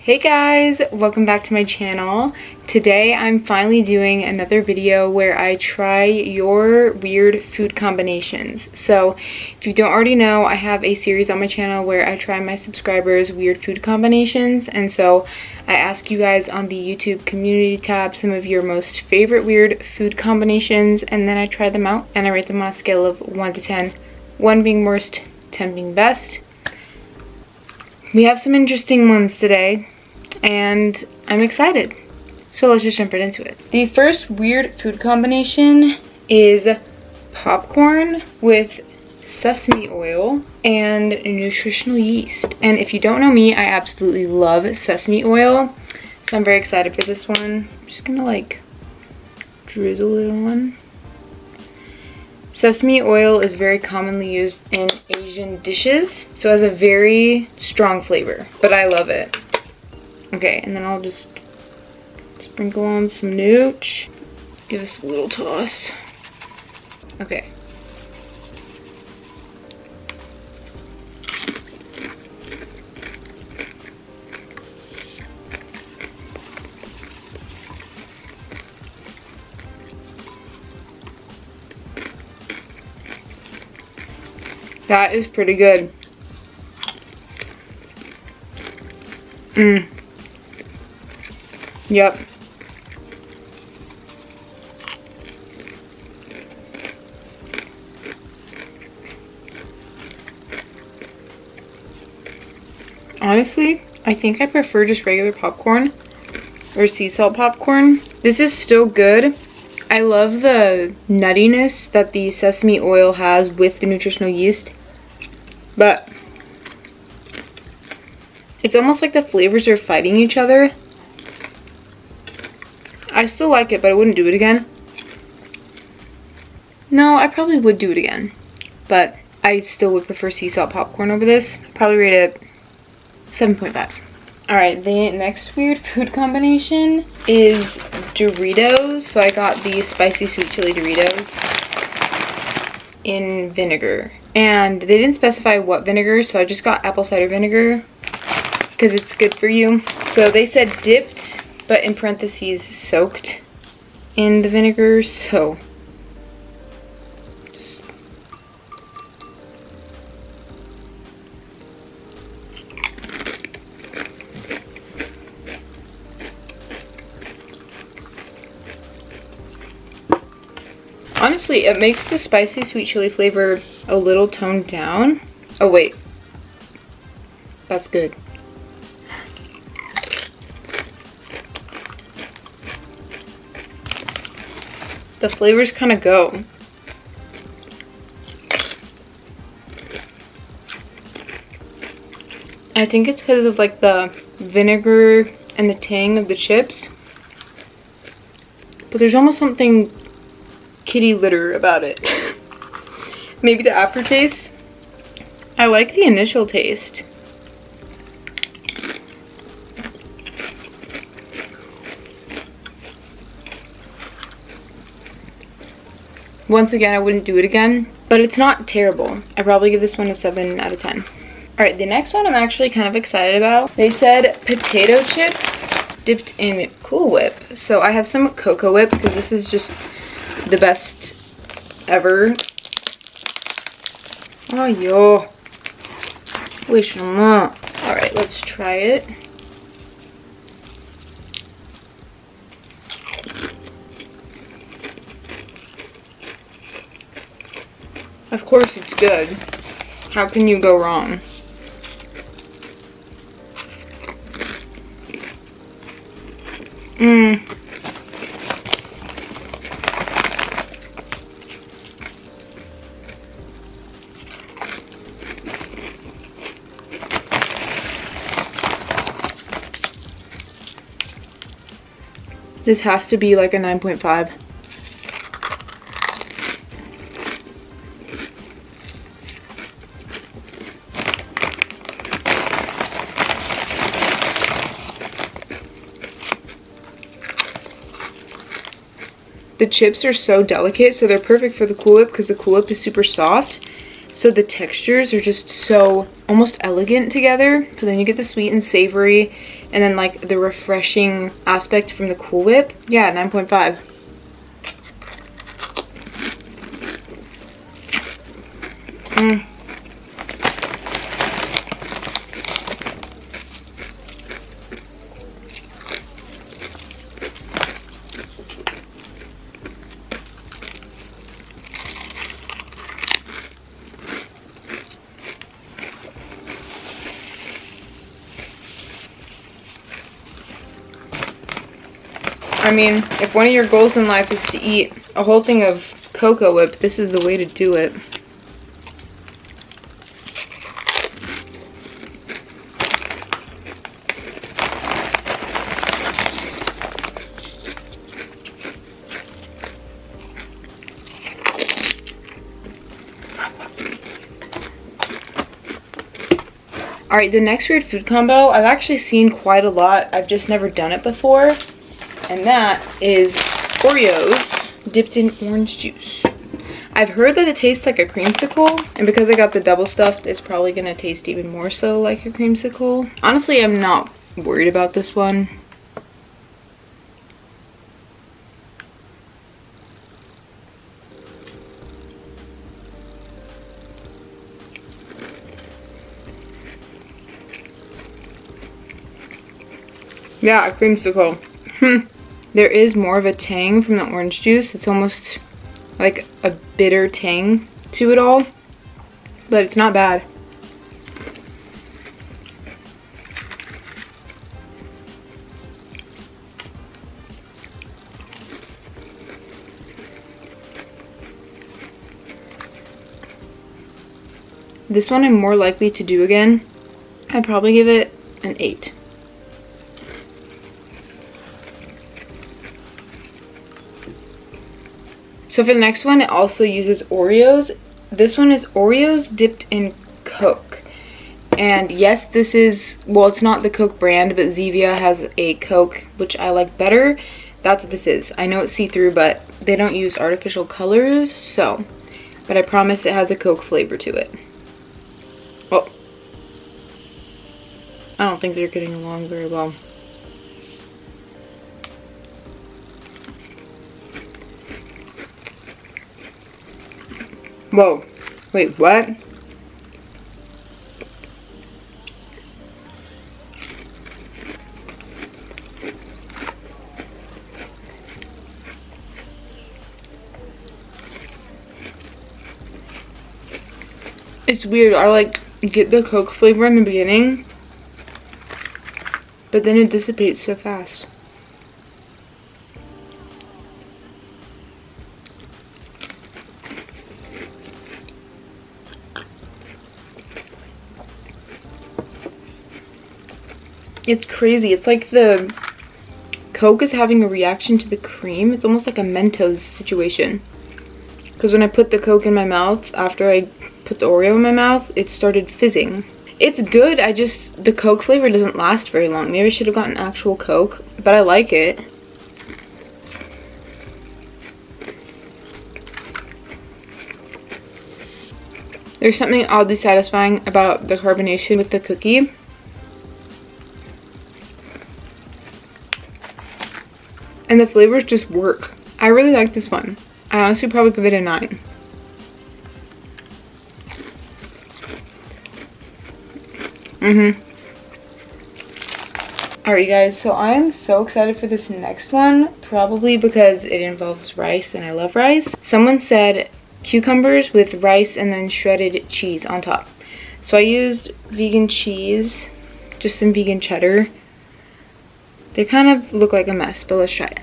Hey guys, welcome back to my channel. Today I'm finally doing another video where I try your weird food combinations. So if you don't already know, I have a series on my channel where I try my subscribers weird food combinations, and so I ask you guys on the YouTube community tab some of your most favorite weird food combinations, and then I try them out and I rate them on a scale of 1 to 10, 1 being worst, 10 being best. We have some interesting ones today, and I'm excited. So let's just jump right into it. The first weird food combination is popcorn with sesame oil and nutritional yeast. And if you don't know me, I absolutely love sesame oil. So I'm very excited for this one. I'm just gonna like drizzle it on. Sesame oil is very commonly used in Asian dishes, so it has a very strong flavor, but I love it. Okay, and then I'll just sprinkle on some nooch. Give us a little toss. Okay. That is pretty good. Yep. Honestly, I think I prefer just regular popcorn or sea salt popcorn. This is still good. I love the nuttiness that the sesame oil has with the nutritional yeast, but it's almost like the flavors are fighting each other. I still like it, but I wouldn't do it again. No, I probably would do it again, but I still would prefer sea salt popcorn over this. Probably rate it 7.5. Alright, the next weird food combination is Doritos. So I got the spicy sweet chili Doritos in vinegar. And they didn't specify what vinegar, so I just got apple cider vinegar because it's good for you. So they said dipped, but in parentheses soaked in the vinegar, so just honestly, it makes the spicy sweet chili flavor a little toned down. Oh wait, that's good. The flavors kind of go. I think it's because of like the vinegar and the tang of the chips. But there's almost something kitty litter about it. Maybe the aftertaste. I like the initial taste. Once again, I wouldn't do it again, but it's not terrible. I probably give this one a 7 out of 10. Alright, the next one I'm actually kind of excited about. They said potato chips dipped in Cool Whip. So I have some Cocoa Whip because this is just the best ever. Oh, yo. Wish them up. Alright, let's try it. Of course it's good. How can you go wrong? This has to be like a 9.5. The chips are so delicate, so they're perfect for the Cool Whip because the Cool Whip is super soft. So the textures are just so almost elegant together. But then you get the sweet and savory, and then like the refreshing aspect from the Cool Whip. Yeah, 9.5. I mean, if one of your goals in life is to eat a whole thing of Cocoa Whip, this is the way to do it. Alright, the next weird food combo, I've actually seen quite a lot. I've just never done it before. And that is Oreos dipped in orange juice. I've heard that it tastes like a creamsicle, and because I got the double stuffed, it's probably gonna taste even more so like a creamsicle. Honestly, I'm not worried about this one. Yeah, a creamsicle. There is more of a tang from the orange juice. It's almost like a bitter tang to it all, but it's not bad. This one I'm more likely to do again. I'd probably give it an 8. So for the next one, it also uses Oreos. This one is Oreos dipped in Coke. And yes, this is, well, it's not the Coke brand, but Zevia has a Coke, which I like better. That's what this is. I know it's see-through, but they don't use artificial colors, so. But I promise it has a Coke flavor to it. Oh. I don't think they're getting along very well. Whoa, wait, what? It's weird, I like get the Coke flavor in the beginning, but then it dissipates so fast. It's crazy. It's like the Coke is having a reaction to the cream. It's almost like a Mentos situation. Because when I put the Coke in my mouth, after I put the Oreo in my mouth, it started fizzing. It's good, the Coke flavor doesn't last very long. Maybe I should have gotten actual Coke, but I like it. There's something oddly satisfying about the carbonation with the cookie. And the flavors just work. I really like this one. I honestly probably give it a 9. Alright, you guys, so I'm so excited for this next one, probably because it involves rice and I love rice. Someone said cucumbers with rice and then shredded cheese on top. So I used vegan cheese, just some vegan cheddar. They kind of look like a mess, but let's try it.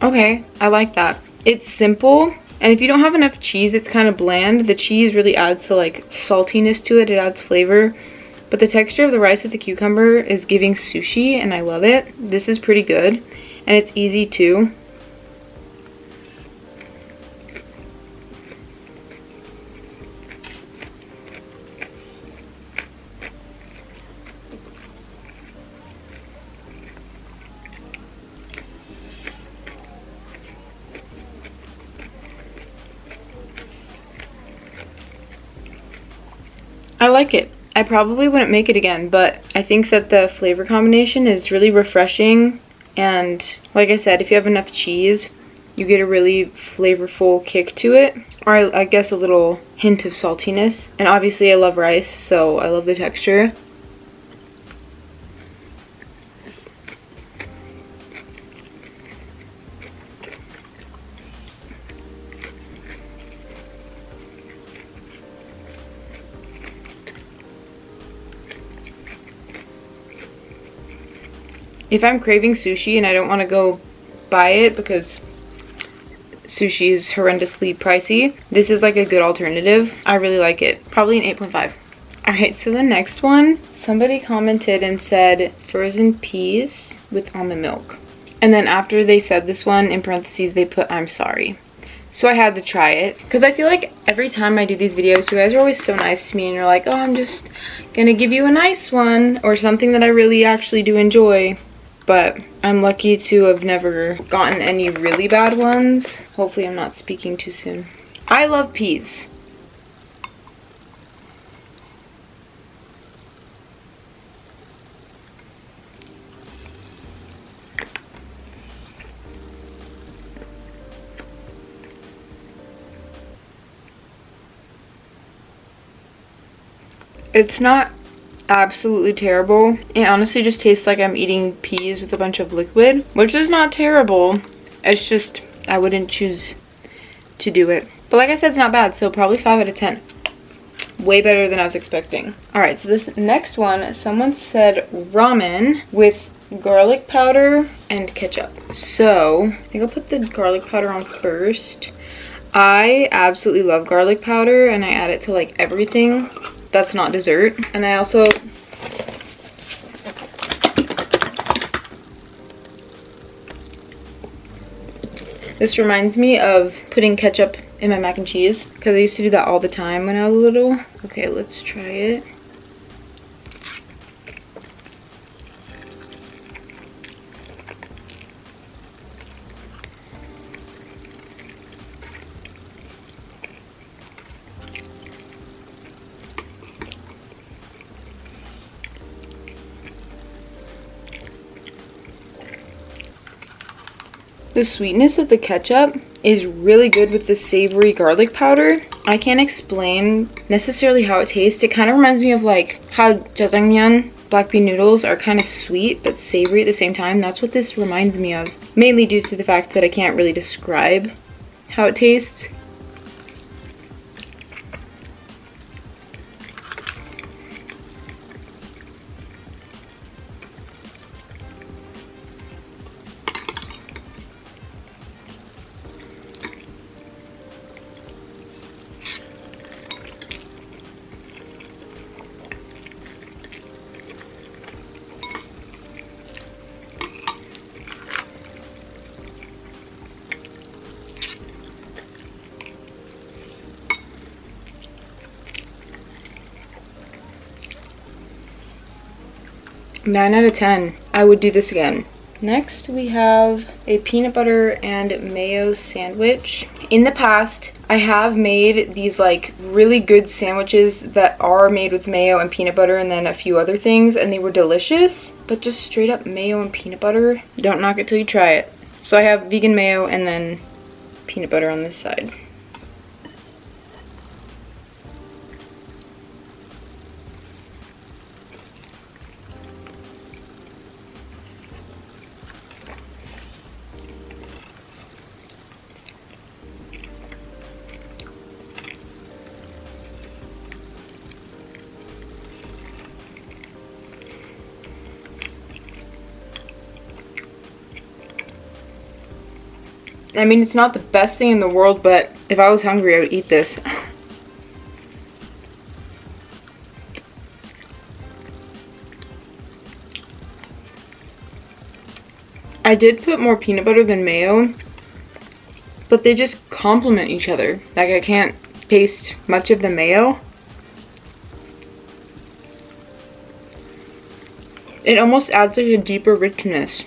Okay, I like that. It's simple, and if you don't have enough cheese, it's kind of bland. The cheese really adds the like saltiness to it. It adds flavor. But the texture of the rice with the cucumber is giving sushi, and I love it. This is pretty good. and it's easy too. I like it. I probably wouldn't make it again, but I think that the flavor combination is really refreshing, and like I said, if you have enough cheese, you get a really flavorful kick to it, or I guess a little hint of saltiness. And obviously I love rice, so I love the texture. If I'm craving sushi and I don't want to go buy it because sushi is horrendously pricey, this is like a good alternative. I really like it. Probably an 8.5. Alright, so the next one, somebody commented and said frozen peas with almond milk. And then after they said this one, in parentheses, they put I'm sorry. So I had to try it, because I feel like every time I do these videos, you guys are always so nice to me, and you're like, oh, I'm just gonna give you a nice one, or something that I really actually do enjoy. But I'm lucky to have never gotten any really bad ones. Hopefully I'm not speaking too soon. I love peas. It's not absolutely terrible. It honestly just tastes like I'm eating peas with a bunch of liquid, which is not terrible. It's just I wouldn't choose to do it. But like I said, it's not bad, so probably 5 out of 10. Way better than I was expecting. Alright, so this next one, someone said ramen with garlic powder and ketchup. So I think I'll put the garlic powder on first. I absolutely love garlic powder, and I add it to like everything that's not dessert. And I also this reminds me of putting ketchup in my mac and cheese, because I used to do that all the time when I was little. Okay, let's try it. The sweetness of the ketchup is really good with the savory garlic powder. I can't explain necessarily how it tastes. It kind of reminds me of like how jjajangmyeon, black bean noodles, are kind of sweet but savory at the same time. That's what this reminds me of. Mainly due to the fact that I can't really describe how it tastes. Nine out of 10. I would do this again. Next, we have a peanut butter and mayo sandwich. In the past, I have made these like really good sandwiches that are made with mayo and peanut butter and then a few other things, and they were delicious, but just straight up mayo and peanut butter, don't knock it till you try it. So I have vegan mayo and then peanut butter on this side. I mean, it's not the best thing in the world, but if I was hungry, I would eat this. I I did put more peanut butter than mayo, but they just complement each other. Like, I can't taste much of the mayo. It almost adds like a deeper richness.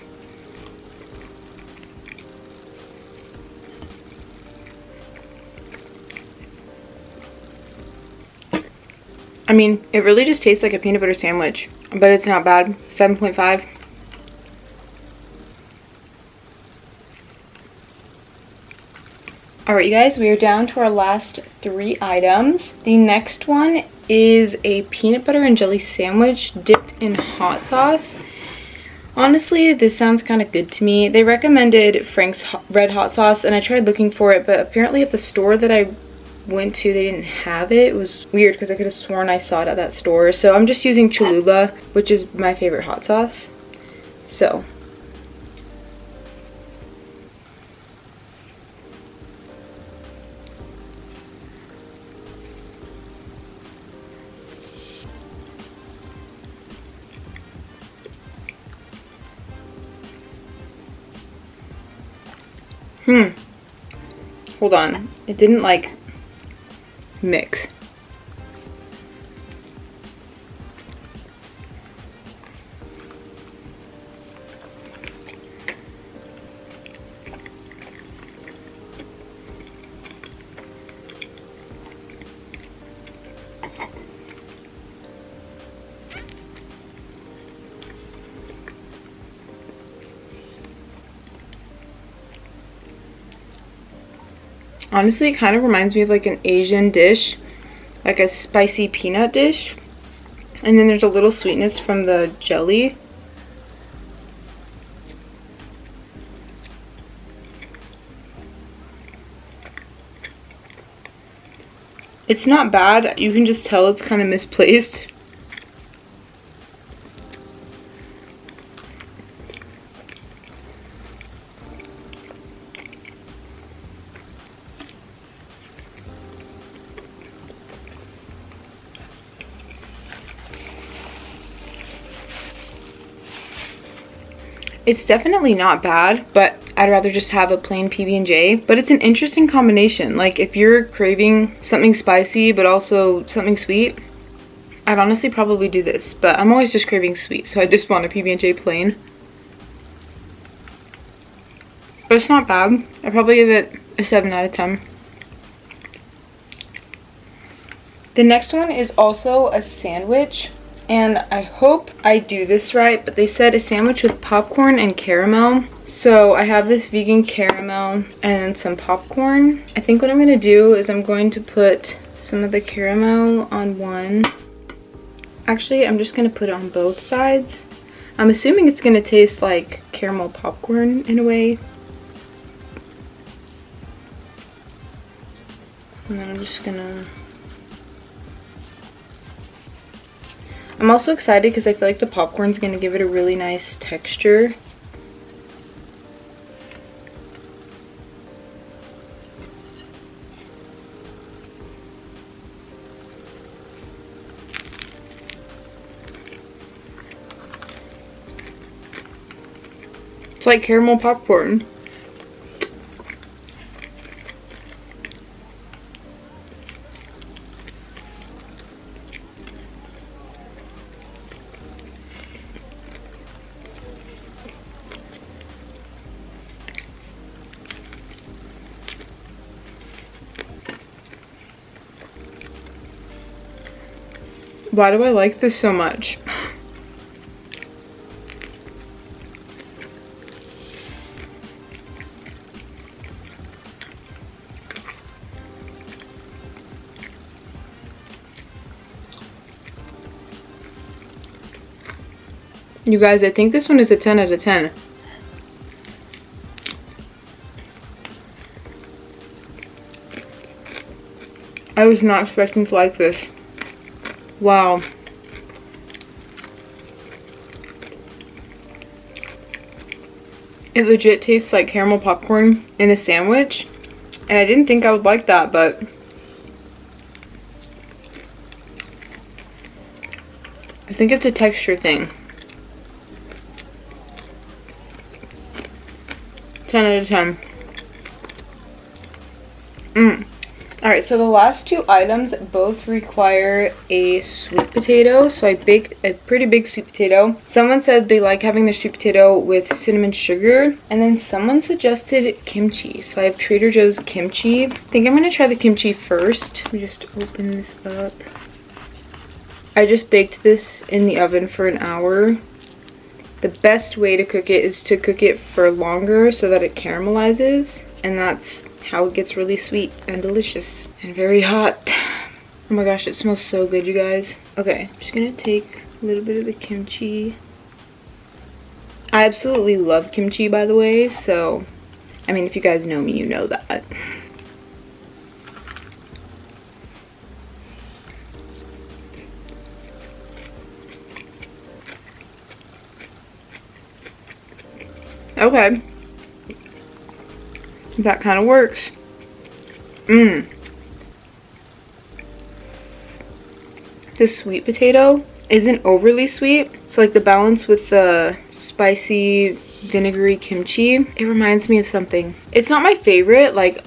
I mean, it really just tastes like a peanut butter sandwich, but it's not bad. 7.5. Alright, you guys, we are down to our last 3 items. The next one is a peanut butter and jelly sandwich dipped in hot sauce. Honestly, this sounds kind of good to me. They recommended Frank's red hot sauce, and I tried looking for it, but apparently at the store that I went to, they didn't have it. It was weird because I could have sworn I saw it at that store. So I'm just using Cholula, which is my favorite hot sauce. So hold on. It didn't like mix. Honestly, it kind of reminds me of like an Asian dish, like a spicy peanut dish. And then there's a little sweetness from the jelly. It's not bad. You can just tell it's kind of misplaced. It's definitely not bad, but I'd rather just have a plain PB&J. But it's an interesting combination. Like, if you're craving something spicy but also something sweet, I'd honestly probably do this. But I'm always just craving sweet, so I just want a PB&J plain. But it's not bad. I'd probably give it a 7 out of 10. The next one is also a sandwich. And I hope I do this right, but they said a sandwich with popcorn and caramel. So I have this vegan caramel and some popcorn. I think what I'm going to do is I'm going to put some of the caramel on one. Actually, I'm just going to put it on both sides. I'm assuming it's going to taste like caramel popcorn in a way. And then I'm just going to... I'm also excited because I feel like the popcorn's going to give it a really nice texture. It's like caramel popcorn. Why do I like this so much? You guys, I think this one is a 10 out of 10. I was not expecting to like this. Wow. It legit tastes like caramel popcorn in a sandwich. And I didn't think I would like that, but I think it's a texture thing. 10 out of 10. Alright, so the last two items both require a sweet potato. So I baked a pretty big sweet potato. Someone said they like having their sweet potato with cinnamon sugar. And then someone suggested kimchi. So I have Trader Joe's kimchi. I think I'm going to try the kimchi first. Let me just open this up. I just baked this in the oven for an hour. The best way to cook it is to cook it for longer so that it caramelizes. And that's how it gets really sweet and delicious and very hot. Oh my gosh, it smells so good, you guys. Okay, I'm just gonna take a little bit of the kimchi. I absolutely love kimchi, by the way, so I mean, if you guys know me, you know that. Okay, that kind of works. The sweet potato isn't overly sweet, so like the balance with the spicy vinegary kimchi, it reminds me of something. It's not my favorite. Like,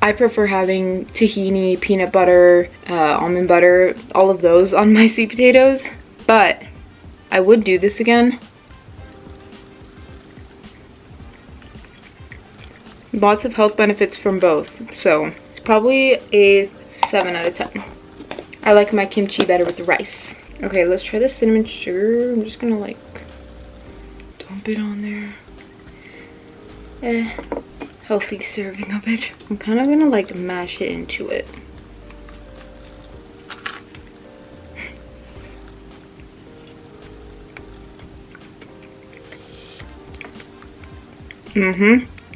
I prefer having tahini, peanut butter, almond butter, all of those on my sweet potatoes, but I would do this again. Lots of health benefits from both, so it's probably a 7 out of 10. I like my kimchi better with rice. Okay, let's try the cinnamon sugar. I'm just gonna like dump it on there. Healthy serving of it. I'm kind of gonna like mash it into it.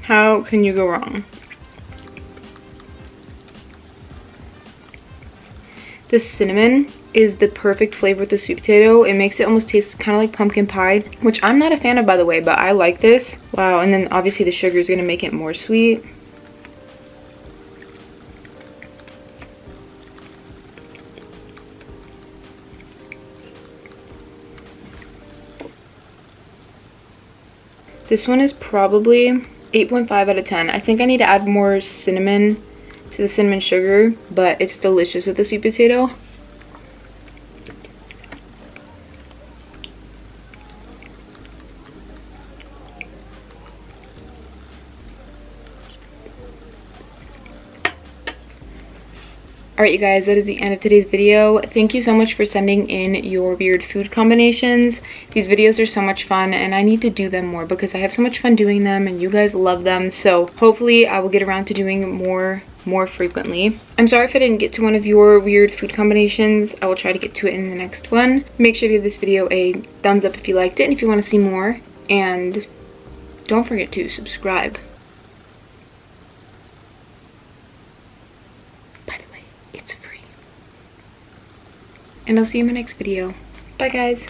How can you go wrong? The cinnamon is the perfect flavor with the sweet potato. It makes it almost taste kind of like pumpkin pie, which I'm not a fan of, by the way, but I like this. Wow, and then obviously the sugar is going to make it more sweet. This one is probably 8.5 out of 10. I think I need to add more cinnamon to the cinnamon sugar, but it's delicious with the sweet potato. Alright, you guys, that is the end of today's video. Thank you so much for sending in your weird food combinations. These videos are so much fun, and I need to do them more because I have so much fun doing them and you guys love them. So hopefully I will get around to doing more frequently. I'm sorry if I didn't get to one of your weird food combinations. I will try to get to it in the next one. Make sure to give this video a thumbs up if you liked it and if you want to see more. And don't forget to subscribe. And I'll see you in my next video. Bye, guys.